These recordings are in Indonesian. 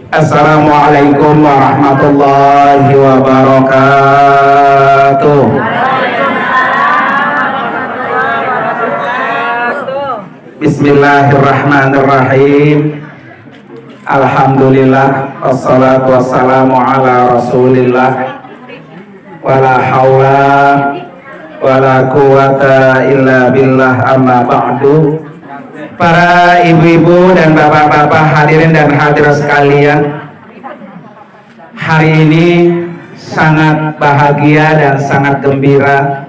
Assalamualaikum warahmatullahi wabarakatuh. Bismillahirrahmanirrahim. Alhamdulillah, wassalatu wassalamu ala rasulillah, wala hawla wala quwata illa billah, amma ba'du. Para ibu-ibu dan bapak-bapak, hadirin dan hadirat sekalian, hari ini sangat bahagia dan sangat gembira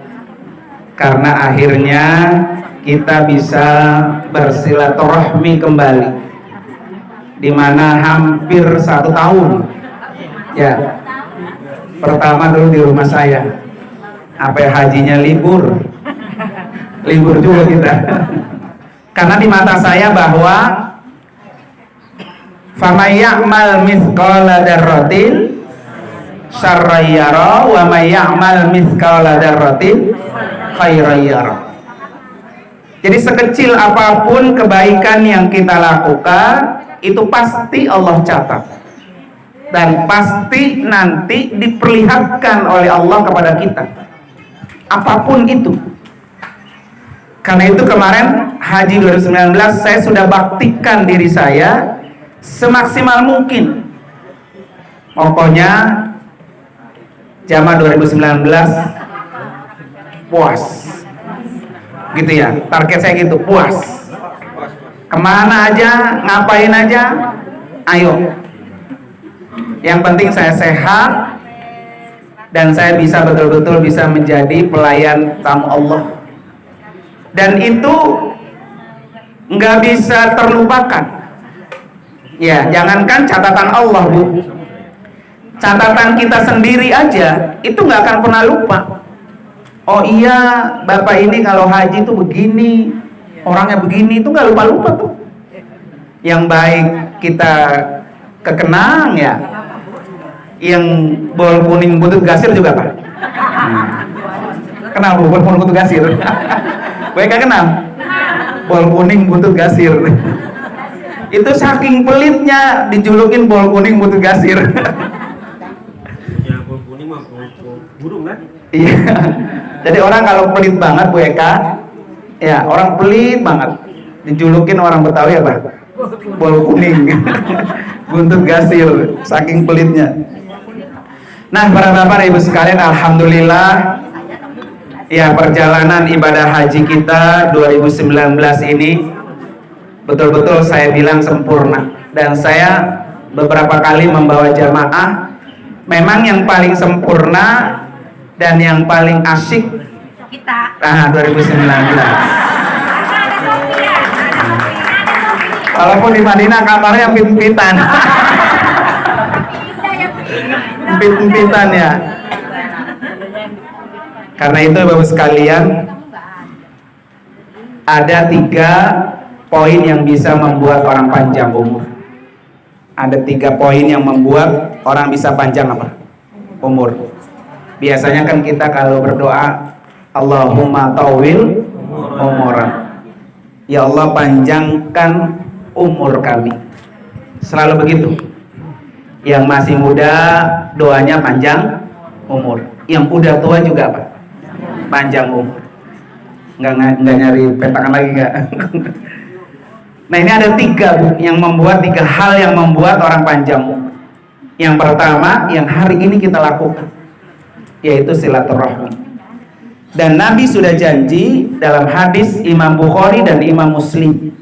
karena akhirnya kita bisa bersilaturahmi kembali, di mana hampir 1 tahun ya. Pertama dulu di rumah saya, apa hajinya libur juga kita. Karena di mata saya bahwa faman ya'mal mithqala dzarratin syarran yara wa may ya'mal mithqala dzarratin khairan yara. Jadi sekecil apapun kebaikan yang kita lakukan, itu pasti Allah catat dan pasti nanti diperlihatkan oleh Allah kepada kita, apapun itu. Karena itu kemarin Haji 2019 saya sudah baktikan diri saya semaksimal mungkin. Pokoknya jamaah 2019 puas, gitu ya. Target saya gitu, puas. Kemana aja, ngapain aja, ayo. Yang penting saya sehat dan saya bisa betul-betul bisa menjadi pelayan tamu Allah. Dan itu nggak bisa terlupakan. Ya, jangankan catatan Allah, Bu. Catatan kita sendiri aja itu nggak akan pernah lupa. Oh iya, Bapak ini kalau haji itu begini, orangnya begini, itu nggak lupa-lupa tuh. Yang baik kita kekenang ya. Yang bol kuning buntut gasir juga, Pak. Kenal Bu, bol kuning buntut gasir? Baik, kenal? Bol kuning buntut gasir. Itu saking pelitnya dijulukin bol kuning buntut gasir. Ya, bol kuning mah burung kan? Iya. Jadi orang kalau pelit banget, Bu Eka, ya orang pelit banget, dijulukin orang Betawi apa? Bol kuning buntut gasir, saking pelitnya. Nah, para bapak ibu sekalian, alhamdulillah ya, perjalanan ibadah haji kita 2019 ini betul-betul saya bilang sempurna. Dan saya beberapa kali membawa jamaah, memang yang paling sempurna dan yang paling asyik kita 2019. Walaupun di Madinah kamarnya empit-empitan. Empit-empitan ya. Karena itu Bapak sekalian, ada 3 poin yang bisa membuat orang panjang umur. Ada 3 poin yang membuat orang bisa panjang apa? Umur. Biasanya kan kita kalau berdoa, Allahumma tawil umuran. Ya Allah, panjangkan umur kami. Selalu begitu. Yang masih muda doanya panjang umur. Yang udah tua juga apa? Panjang umur. Nggak nyari petakan lagi nggak? Nah, ini ada 3 Bu, yang membuat 3 hal yang membuat orang panjang umur. Yang pertama, yang hari ini kita lakukan, yaitu silaturahmi. Dan Nabi sudah janji dalam hadis Imam Bukhari dan Imam Muslim,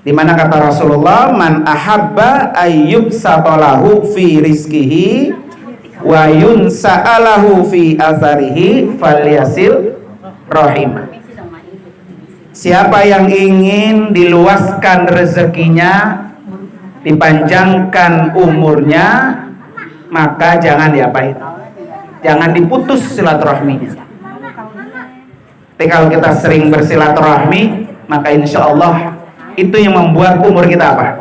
di mana kata Rasulullah, man ahabba ayyub satolahu fi rizkihi wa yunsa'alahu fi atharihi falyasil rahimah. Siapa yang ingin diluaskan rezekinya, dipanjangkan umurnya, maka jangan diapain? Jangan diputus silaturahminya. Tapi kalau kita sering bersilaturahmi, maka insya Allah itu yang membuat umur kita apa?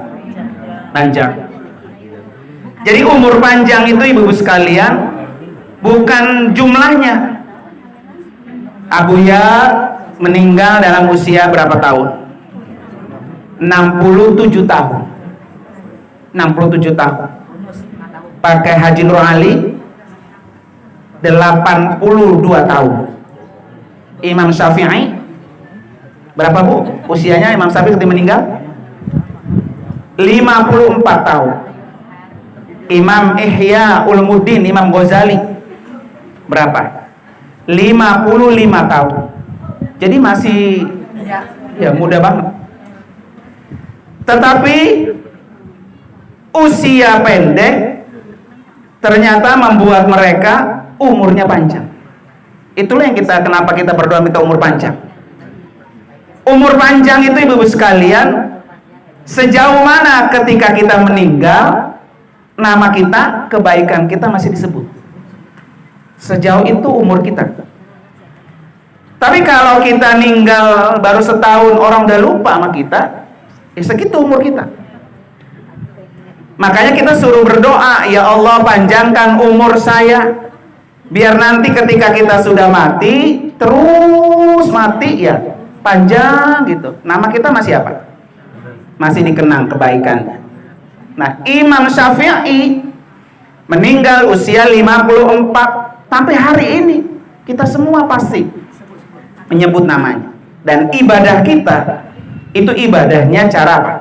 Panjang. Jadi umur panjang itu ibu-ibu sekalian bukan jumlahnya. Abu Ya meninggal dalam usia berapa tahun? 67 tahun. 67 tahun. Pakai Haji Nur Ali 82 tahun. Imam Syafi'i berapa Bu? Usianya Imam Syafi'i ketika meninggal 54 tahun. Imam Ihya Ulumuddin Imam Ghazali berapa? 55 tahun. Jadi masih ya muda banget. Tetapi usia pendek ternyata membuat mereka umurnya panjang. Itulah yang kenapa kita berdoa minta umur panjang. Umur panjang itu ibu-ibu sekalian, sejauh mana ketika kita meninggal, nama kita, kebaikan kita masih disebut. Sejauh itu umur kita. Tapi kalau kita meninggal baru setahun, orang udah lupa sama kita, ya segitu umur kita. Makanya kita suruh berdoa, ya Allah panjangkan umur saya, biar nanti ketika kita sudah mati, terus mati ya, panjang gitu. Nama kita masih apa? Masih dikenang kebaikan. Nah, Imam Syafi'i meninggal usia 54. Sampai hari ini kita semua pasti menyebut namanya. Dan ibadah kita itu ibadahnya cara apa?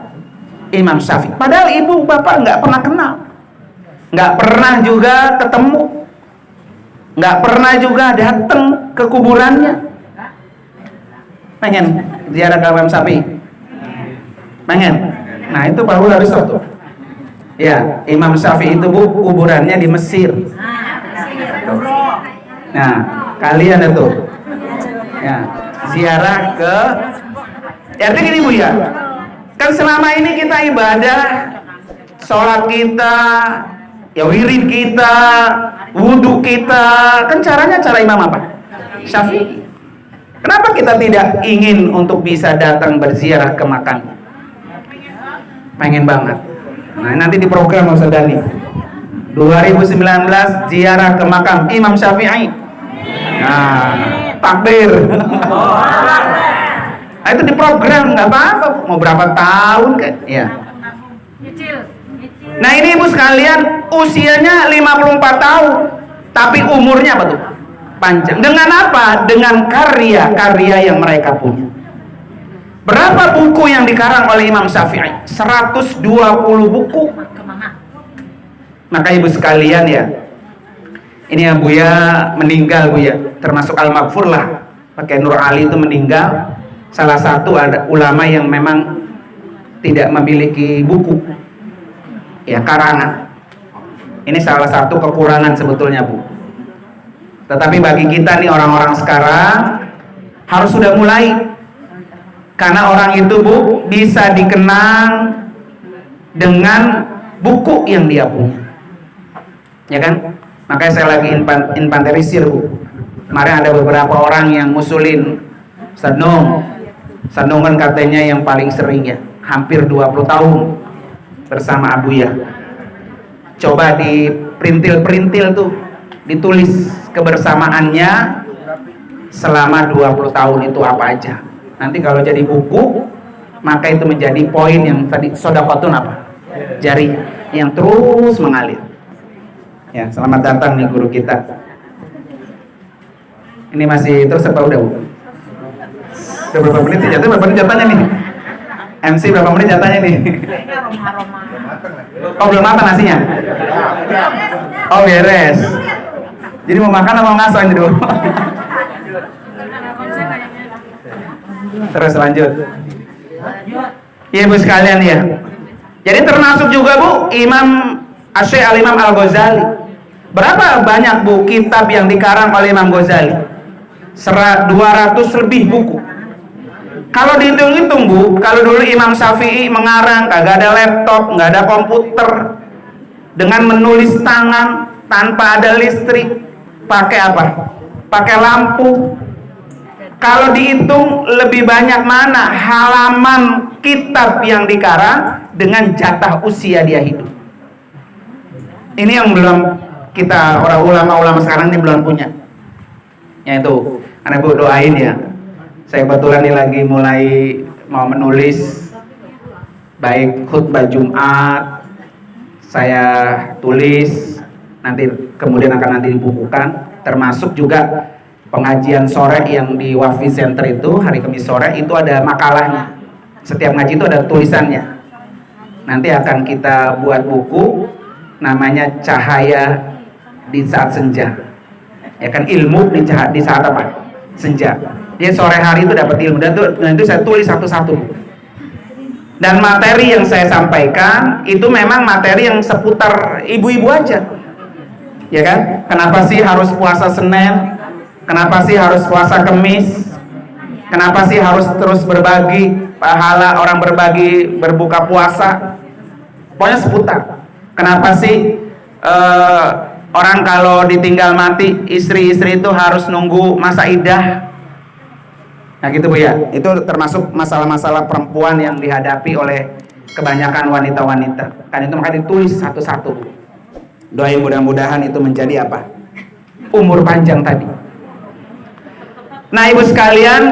Imam Syafi'i. Padahal ibu bapak nggak pernah kenal, nggak pernah juga ketemu, nggak pernah juga datang ke kuburannya. Pengen ziarah ke Imam Syafi'i? Pengen? Nah itu baru harus satu. Ya, Imam Syafi'i itu Bu, kuburannya di Mesir. Nah, kalian itu ya, ziarah ke artinya gini Bu ya. Kan selama ini kita ibadah, sholat kita, ya wirid kita, wudhu kita, kan caranya cara Imam apa? Syafi'i. Kenapa kita tidak ingin untuk bisa datang berziarah ke makam? Pengen banget. Nah nanti di program Ustaz Dani 2019 ziarah ke makam Imam Syafi'i. Nah takbir. Nah, itu di program nggak apa-apa, mau berapa tahun kan? Ya. Nah ini ibu sekalian usianya 54 tahun, tapi umurnya apa tuh? Panjang. Dengan apa? Dengan karya-karya yang mereka punya. Berapa buku yang dikarang oleh Imam Syafi'i? 120 buku. Maka ibu sekalian ya, ini ya Buya meninggal Buya, termasuk Al-Maghfur lah. Pakai Nur Ali itu meninggal, salah satu ada ulama yang memang tidak memiliki buku, ya karangan. Ini salah satu kekurangan sebetulnya Bu. Tetapi bagi kita nih orang-orang sekarang harus sudah mulai. Karena orang itu Bu bisa dikenang dengan buku yang dia punya, ya kan? Makanya saya lagi infanterisir Bu. Kemarin ada beberapa orang yang ngusulin Ustaz Nung kan katanya yang paling sering ya, hampir 20 tahun bersama Abuya. Coba di perintil tuh, ditulis kebersamaannya selama 20 tahun itu apa aja. Nanti kalau jadi buku, maka itu menjadi poin yang tadi sodaqatun apa? Jari yang terus mengalir. Ya, selamat datang nih guru kita. Ini masih terus apa udah Bu? Udah berapa menit sih jatuhnya? Berapa menit jatahnya nih? MC berapa menit jatahnya nih? Oh belum makan nasinya? Oh beres. Jadi mau makan atau mau ngaso ini dulu? Terus lanjut. Ya Ibu sekalian ya. Jadi termasuk juga Bu Imam Asy-Syaikh Al-Imam Al-Ghazali. Berapa banyak Bu kitab yang dikarang oleh Imam Ghazali? 200 lebih buku. Kalau dihitung-hitung Bu, kalau dulu Imam Syafi'i mengarang kagak ada laptop, nggak ada komputer, dengan menulis tangan tanpa ada listrik, pakai apa? Pakai lampu. Kalau dihitung lebih banyak mana halaman kitab yang dikarang dengan jatah usia dia hidup. Ini yang belum kita orang ulama-ulama sekarang ini belum punya. Yaitu, anak Bu doain ya. Saya kebetulan ini lagi mulai mau menulis baik khutbah Jumat, saya tulis, nanti kemudian akan nanti dibukukan, termasuk juga pengajian sore yang di Wafi Center itu hari Kamis sore itu ada makalahnya. Setiap ngaji itu ada tulisannya. Nanti akan kita buat buku namanya Cahaya di Saat Senja. Ya kan, ilmu di saat apa? Senja. Dia sore hari itu dapat ilmu dan itu saya tulis satu-satu. Dan materi yang saya sampaikan itu memang materi yang seputar ibu-ibu aja. Ya kan? Kenapa sih harus puasa Senin? Kenapa sih harus puasa Kamis? Kenapa sih harus terus berbagi pahala orang berbagi berbuka puasa? Pokoknya seputar. Kenapa sih orang kalau ditinggal mati istri-istri itu harus nunggu masa iddah? Nah gitu Bu ya. Itu termasuk masalah-masalah perempuan yang dihadapi oleh kebanyakan wanita-wanita. Kan itu makanya ditulis satu-satu. Doain mudah-mudahan itu menjadi apa? Umur panjang tadi. Nah ibu sekalian,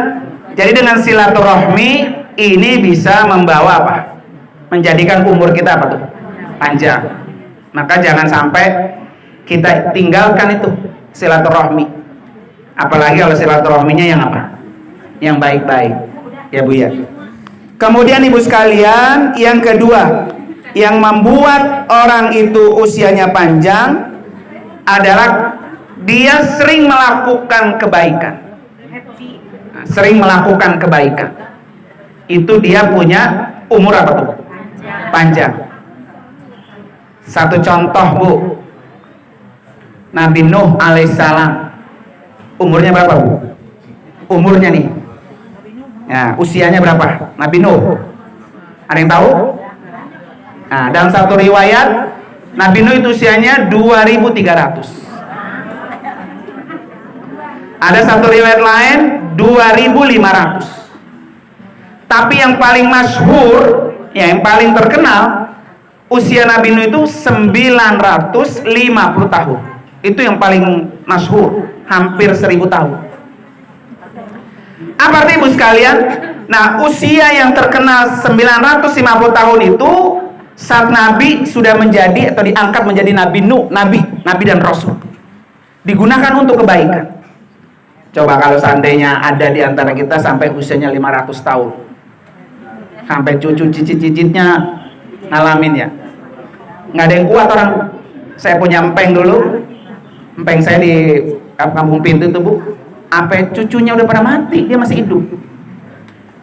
jadi dengan silaturahmi ini bisa membawa apa? Menjadikan umur kita apa tuh? Panjang. Maka jangan sampai kita tinggalkan itu silaturahmi. Apalagi kalau silaturahminya yang apa? Yang baik-baik. Ya Bu ya. Kemudian ibu sekalian, yang kedua yang membuat orang itu usianya panjang adalah dia sering melakukan kebaikan. Sering melakukan kebaikan. Itu dia punya umur apa tuh? Panjang. Satu contoh Bu, Nabi Nuh alaihissalam umurnya berapa Bu? Umurnya nih, ya, usianya berapa? Nabi Nuh, ada yang tahu? Nah, dalam satu riwayat Nabi Nuh itu usianya 2300. Ada satu riwayat lain 2500. Tapi yang paling masyhur, ya, yang paling terkenal, usia Nabi Nuh itu 950 tahun. Itu yang paling masyhur, hampir 1000 tahun. Apa artinya ibu sekalian? Nah, usia yang terkenal 950 tahun itu saat Nabi sudah menjadi atau diangkat menjadi Nabi Nuh, Nabi dan Rasul. Digunakan untuk kebaikan. Coba kalau seandainya ada di antara kita sampai usianya 500 tahun. Sampai cucu cicit-cicitnya ngalamin ya. Nggak ada yang kuat orang. Saya punya empeng dulu. Empeng saya di Kampung Pintu itu Bu. Sampai cucunya udah pada mati, dia masih hidup.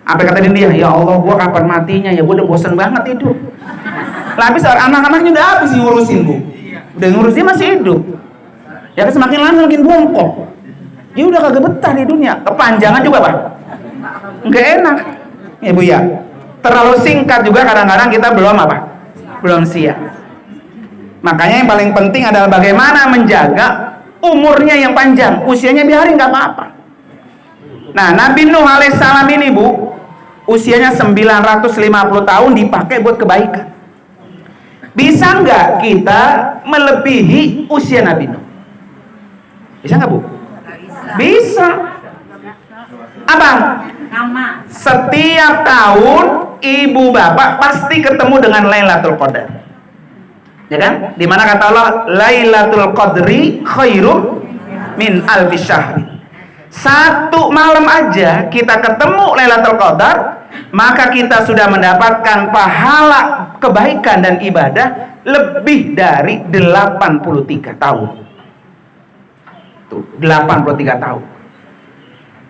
Sampai kata dia, ya Allah, gua kapan matinya ya, gua udah bosan banget hidup. Lah habis anak-anaknya udah habis ngurusin Bu. Udah ngurus, dia masih hidup. Ya semakin lama semakin bongkok. Dia udah kagak betah di dunia. Kepanjangan juga Pak. Nggak enak. Ya Bu ya. Terlalu singkat juga kadang-kadang kita belum apa? Belum siap. Makanya yang paling penting adalah bagaimana menjaga umurnya yang panjang. Usianya biarin nggak apa-apa. Nah, Nabi Nuh alaihissalam ini Bu, usianya 950 tahun dipakai buat kebaikan. Bisa nggak kita melebihi usia Nabi Nuh? Bisa nggak Bu? Bisa. Apa? Setiap tahun ibu bapak pasti ketemu dengan Lailatul Qadar. Ya kan? Dimana kata Allah, Lailatul Qadri khairum min alfi syahr. Satu malam aja kita ketemu Lailatul Qadar, maka kita sudah mendapatkan pahala kebaikan dan ibadah lebih dari 83 tahun. Tuh, 83 tahun.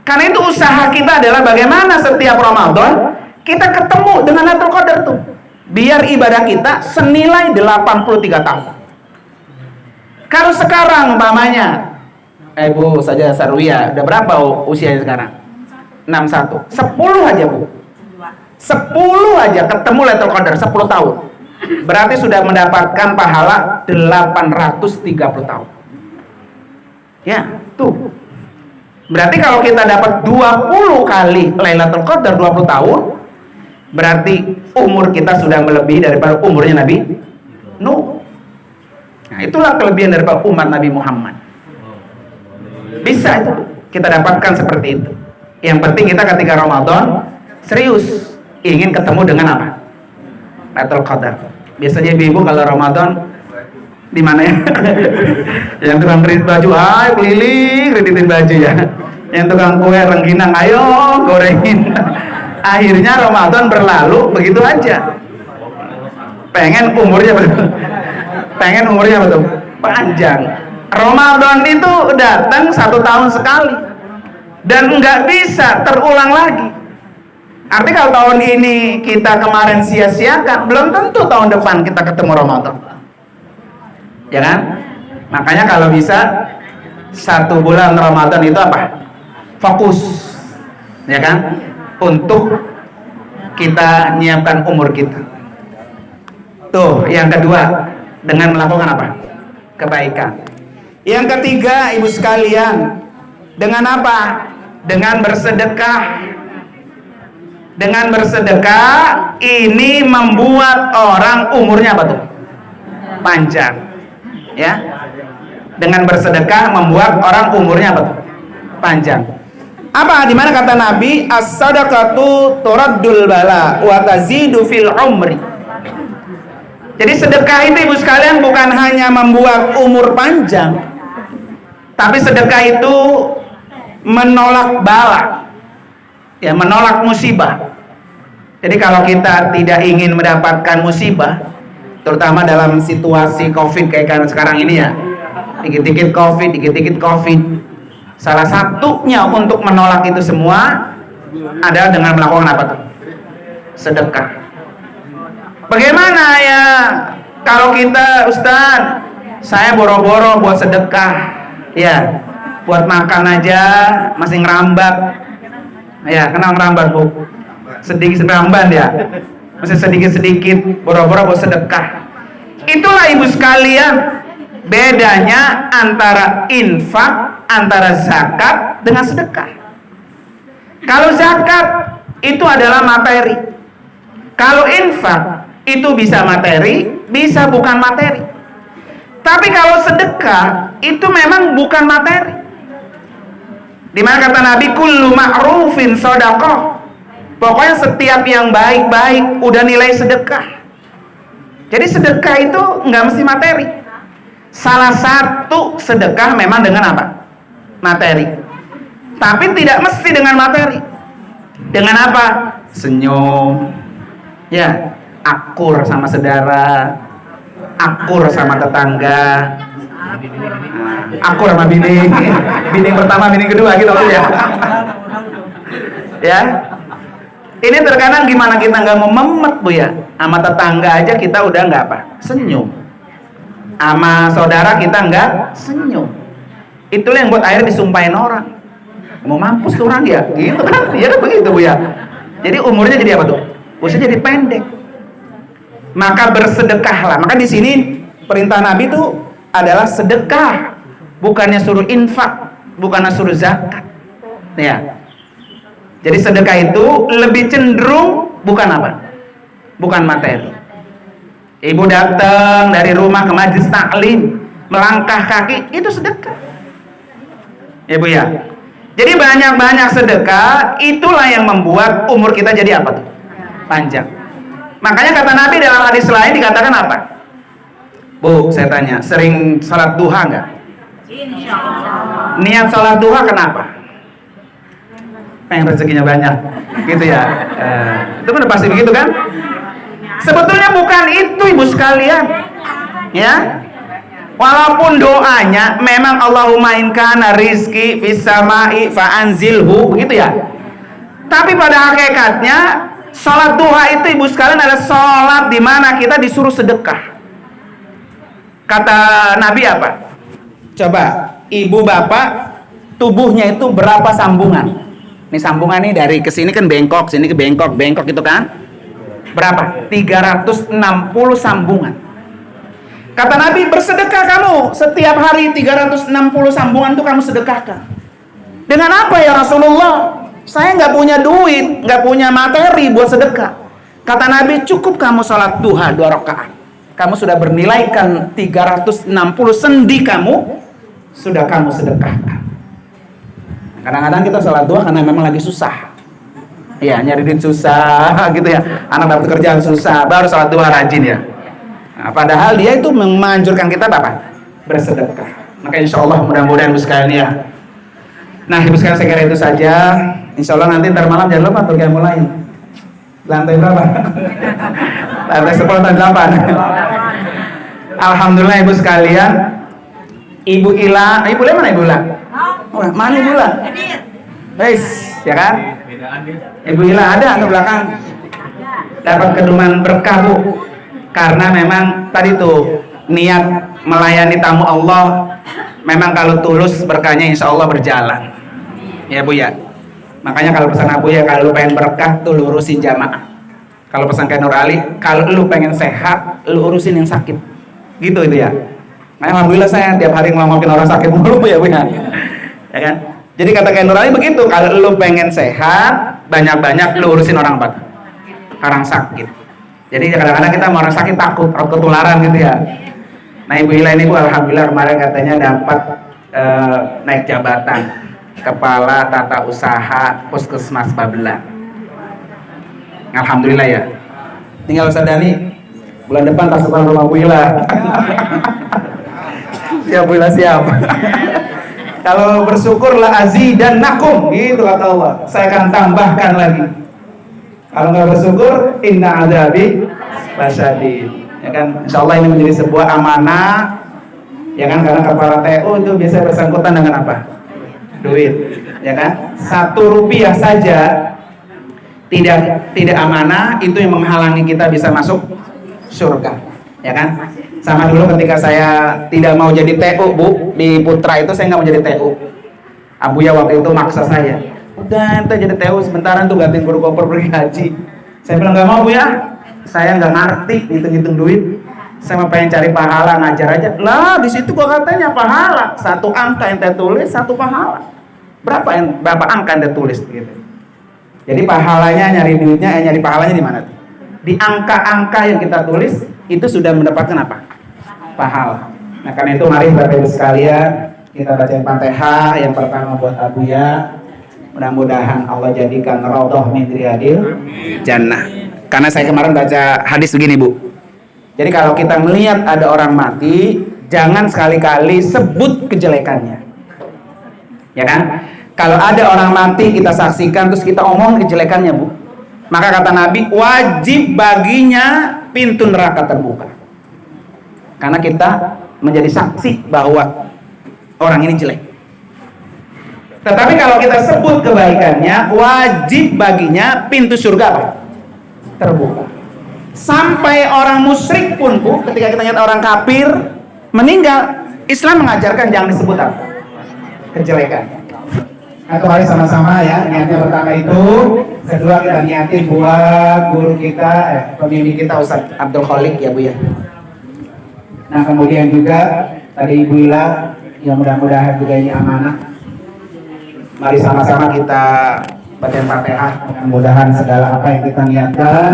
Karena itu usaha kita adalah bagaimana setiap Ramadan kita ketemu dengan Lailatul Qadar tuh. Biar ibadah kita senilai 83 tahun. Kalau sekarang umpamanya Bu saja Sarwiyah, udah berapa usianya sekarang? 61. 10 aja Bu. 10 aja ketemu Lailatul Qadar 10 tahun. Berarti sudah mendapatkan pahala 830 tahun. Ya, tuh. Berarti kalau kita dapat 20 kali Lailatul Qadar 20 tahun, berarti umur kita sudah melebihi daripada umurnya Nabi Nuh. Nah, itulah kelebihan daripada umat Nabi Muhammad. Bisa itu kita dapatkan seperti itu. Yang penting kita ketika Ramadan serius ingin ketemu dengan apa? Lailatul Qadar. Biasanya ibu-ibu kalau Ramadan di mana ya? Yang tukang kredit baju, ayo keliling kreditin baju ya. Yang tukang kue rengginang, ayo gorengin. Akhirnya Ramadan berlalu begitu aja. Pengen umurnya betul panjang. Ramadan itu datang 1 tahun sekali dan nggak bisa terulang lagi. Artinya kalau tahun ini kita kemarin sia-siakan, belum tentu tahun depan kita ketemu Ramadan. Ya kan? Makanya kalau bisa 1 bulan Ramadan itu apa? Fokus, ya kan? Untuk kita nyiapkan umur kita. Tuh, yang kedua, dengan melakukan apa? Kebaikan. Yang ketiga, ibu sekalian, dengan apa? Dengan bersedekah. Dengan bersedekah ini membuat orang umurnya apa tuh? Panjang. Ya. Dengan bersedekah membuat orang umurnya apa tuh? Panjang. Apa? Di mana kata Nabi, as-sadaqatu turaddul bala wa tazidu fil umri. Jadi sedekah itu ibu sekalian bukan hanya membuat umur panjang, tapi sedekah itu menolak bala, ya, menolak musibah. Jadi kalau kita tidak ingin mendapatkan musibah, terutama dalam situasi COVID kayak sekarang ini ya, dikit-dikit COVID, salah satunya untuk menolak itu semua adalah dengan melakukan apa tuh? Sedekah. Bagaimana ya kalau kita, Ustaz, saya boro-boro buat sedekah, ya, buat makan aja masih ngerambat, ya, kenal ngerambat bu, sedikit ngerambat ya, masih sedikit boro-boro buat sedekah. Itulah ibu sekalian bedanya antara infak, antara zakat dengan sedekah. Kalau zakat itu adalah materi, kalau infak itu bisa materi, bisa bukan materi. Tapi kalau sedekah itu memang bukan materi. Dimana kata Nabi, kullu ma'rufin shadaqah. Pokoknya setiap yang baik-baik udah nilai sedekah. Jadi sedekah itu nggak mesti materi. Salah satu sedekah memang dengan apa? Materi. Tapi tidak mesti dengan materi. Dengan apa? Senyum, ya, akur sama saudara, akur sama tetangga, akur sama bini pertama, bini kedua gitu ya. Ya, ini terkadang gimana kita nggak mau memet bu ya, sama tetangga aja kita udah nggak apa, senyum, sama saudara kita nggak senyum. Itulah yang buat akhirnya disumpahin orang, mau mampus tuh orang ya, gitu kan, ya kan begitu bu ya. Jadi umurnya jadi apa tuh? Usia jadi pendek. Maka bersedekahlah. Maka di sini perintah Nabi itu adalah sedekah, bukannya suruh infak, bukannya suruh zakat. Ya. Jadi sedekah itu lebih cenderung bukan apa? Bukan materi. Ibu datang dari rumah ke majelis taklim, melangkah kaki, itu sedekah. Ibu ya. Jadi banyak-banyak sedekah, itulah yang membuat umur kita jadi apa tuh? Panjang. Makanya kata Nabi dalam hadis lain dikatakan apa? Bu, saya tanya, sering salat duha nggak? Niat salat duha kenapa? Pengen rezekinya banyak, gitu ya. Itu kan pasti begitu kan? Sebetulnya bukan itu ibu sekalian, ya. Walaupun doanya memang Allahumma in kana rizki fis samai fa anzilhu, begitu ya. Tapi pada hakikatnya sholat duha itu ibu sekalian adalah sholat di mana kita disuruh sedekah. Kata Nabi apa? Coba ibu bapak tubuhnya itu berapa sambungan? Ini sambungan nih dari kesini kan bengkok, sini ke bengkok itu kan? Berapa? 360 sambungan. Kata Nabi, bersedekah kamu setiap hari 360 sambungan itu kamu sedekahkan. Dengan apa ya Rasulullah? Saya nggak punya duit, nggak punya materi buat sedekah. Kata Nabi, cukup kamu sholat duha 2 rakaat. Kamu sudah bernilaikan 360 sendi kamu, sudah kamu sedekahkan. Kadang-kadang kita sholat duha karena memang lagi susah. Ya, nyari duit susah gitu ya. Anak dapat kerjaan susah, baru sholat duha rajin ya. Nah, padahal dia itu menganjurkan kita apa? Bersedekah. Maka insya Allah mudah-mudahan Ibu sekalian ya. Nah Ibu sekalian saya kira itu saja. Insya Allah nanti ntar malam jangan lupa untuk mulai. Lantai berapa? Lantai 10 atau 8? Alhamdulillah Ibu sekalian. Ibu Ila mana Ibu Ila? Oh, mana Ibu Ila? Guys, ya kan? Ibu Ila ada ke belakang. Dapat keduman berkah Bu. Karena memang tadi tuh niat melayani tamu Allah, memang kalau tulus berkahnya insya Allah berjalan. Ya Bu ya. Makanya kalau pesan Abu ya, kalau lu pengen berkah tuh lu urusin jamaah. Kalau pesan kayak Nur Ali, kalau lu pengen sehat, lu urusin yang sakit. Gitu itu ya. Nah, alhamdulillah saya tiap hari ngomongin orang sakit mulu ya Bu ya. Ya kan? Jadi kata kayak Nur Ali begitu, kalau lu pengen sehat, banyak-banyak lu urusin orang apa? Orang sakit. Jadi kadang-kadang kita mau orang sakit takut ketularan gitu ya. Nah Ibu Ila ini Bu, alhamdulillah kemarin katanya dapat naik jabatan Kepala Tata Usaha Puskesmas Babelan. Alhamdulillah ya. Tinggal Ustaz Dani bulan depan pasukan rumah Bu Ila. Siap Bu Ila siap. Kalau bersyukurlah azidannakum, gitu kata Allah. Saya akan tambahkan lagi. Kalau nggak bersyukur, inna adzabi lasyadid. Ya kan, insya Allah ini menjadi sebuah amanah. Ya kan, karena kepala TU itu biasanya bersangkutan dengan apa? Duit. Ya kan, 1 rupiah saja tidak amanah, itu yang menghalangi kita bisa masuk surga. Ya kan? Sama dulu ketika saya tidak mau jadi TU Bu, di Putra itu saya nggak mau jadi TU. Abu ya waktu itu maksa saya, udah ente jadi TU sebentaran tuh gantiin guru koper pergi haji. Saya bilang nggak mau Bu ya, saya nggak ngerti hitung-hitung duit. Saya mau pengen cari pahala, ngajar aja. Lah di situ gua katanya pahala, 1 angka ente tulis 1 pahala. Berapa angka ente tulis gitu. Jadi pahalanya nyari duitnya, nyari pahalanya di mana tuh? Di angka-angka yang kita tulis itu sudah mendapatkan apa? Pahala. Nah karena itu mari Bapak Ibu sekalian kita bacain Fatihah yang pertama buat Abu ya. Mudah-mudahan Allah jadikan raudhah min riyadil jannah. Karena saya kemarin baca hadis begini Bu. Jadi kalau kita melihat ada orang mati, jangan sekali-kali sebut kejelekannya. Ya kan? Kalau ada orang mati kita saksikan terus kita omong kejelekannya Bu, maka kata Nabi wajib baginya pintu neraka terbuka. Karena kita menjadi saksi bahwa orang ini jelek. Tetapi kalau kita sebut kebaikannya, wajib baginya pintu surga terbuka. Sampai orang musyrik pun Bu, ketika kita lihat orang kafir meninggal, Islam mengajarkan jangan disebut apa? Kejelekan. Atau mari sama-sama ya, niatnya pertama itu, kedua kita niatin buat guru kita, pembimbing kita Ustaz Abdul Khalik ya Bu ya. Nah kemudian juga tadi Ibu Ila, yang mudah-mudahan juga ini amanah. Mari sama-sama kita baca Fatihah, mudah-mudahan segala apa yang kita niatkan,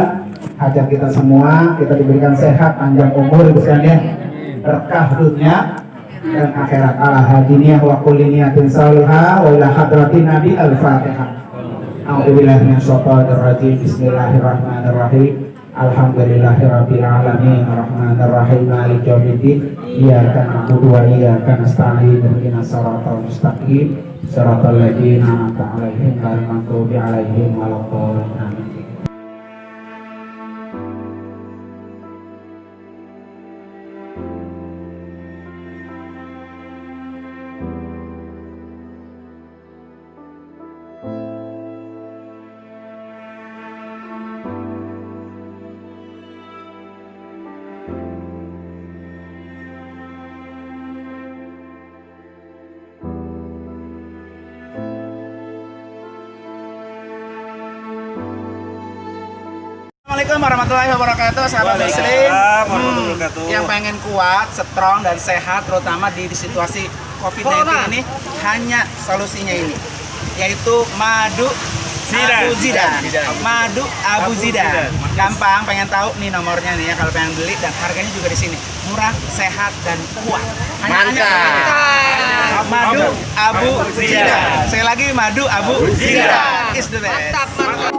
hajat kita semua, kita diberikan sehat, panjang umur, berkah dunia dan akhirat. Ala hadiniyah wa kulli niyatin salihah wa ila hadratin nabi al-fatihah. A'udzubillahi minasyaitonir rajim. Bismillahirrahmanirrahim. Alhamdulillahirabbil alamin arrahmanir rahim maliki yaumiddin. Iyyaka na'budu wa iyyaka nasta'in. Ihdinas siratal mustaqim. Siratal ladzina an'amta 'alaihim ghairil maghdubi 'alaihim waladdallin. Assalamualaikum warahmatullahi wabarakatuh, sahabat muslim. Yang pengen kuat, strong dan sehat, terutama di situasi COVID-19 ini, hanya solusinya ini, yaitu madu Abu Zidan. Madu Abu Zidan. Gampang, pengen tahu nih nomornya nih ya kalau pengen beli, dan harganya juga di sini murah, sehat dan kuat. Mantap. Madu Abu Zidan. Sekali lagi madu Abu Zidan. Is the best.